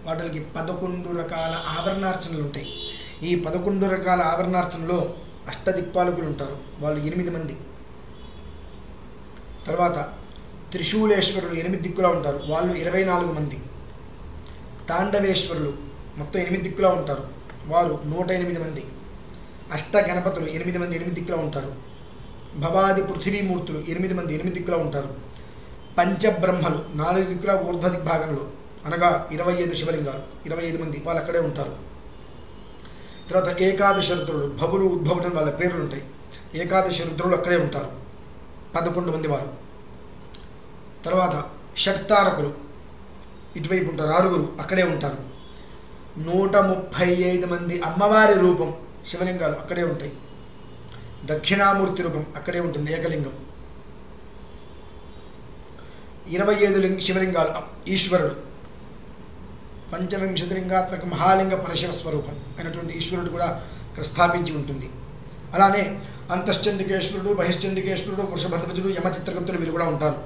వాటికి 11 రకాల ఆభరణార్చనలు ఉంటాయి. ఈ 11 రకాల ఆభరణార్చనలో అష్టదిక్పాలకులు ఉంటారు, వాళ్ళు 8 మంది. తర్వాత త్రిశూలేశ్వరులు 8 దిక్కులా ఉంటారు, వాళ్ళు 24 మంది. తాండవేశ్వరులు మొత్తం 8 దిక్కులా ఉంటారు, వారు 108 మంది. అష్ట గణపతులు 8 మంది 8 దిక్కులా ఉంటారు. భవాది పృథివీమూర్తులు 8 మంది 8 దిక్కులా ఉంటారు. పంచబ్రహ్మలు 4 దిక్కుల ఊర్ధ్వ దిగ్భాగంలో, అనగా 25 శివలింగాలు 25 మంది, వాళ్ళు అక్కడే ఉంటారు. తర్వాత ఏకాదశ రుద్రులు, భవులు ఉద్భవుడు వాళ్ళ పేర్లు ఉంటాయి. ఏకాదశ రుద్రులు అక్కడే ఉంటారు, 11 మంది వారు. తర్వాత షట్తారకులు ఇటువైపు ఉంటారు, 6 అక్కడే ఉంటారు. 135 మంది అమ్మవారి రూపం శివలింగాలు అక్కడే ఉంటాయి. దక్షిణామూర్తి రూపం అక్కడే ఉంటుంది, ఏకలింగం. 25 శివలింగాలు ఈశ్వరుడు, పంచవింశతిలింగాత్మక మహాలింగ పరశివ స్వరూపం అయినటువంటి ఈశ్వరుడు కూడా ఇక్కడ స్థాపించి ఉంటుంది. అలానే అంతశ్చందికేశ్వరుడు, బహిశ్చందికేశ్వరుడు, వృషభధ్వజుడు, యమచిత్రగుప్తుడు వీరు కూడా ఉంటారు.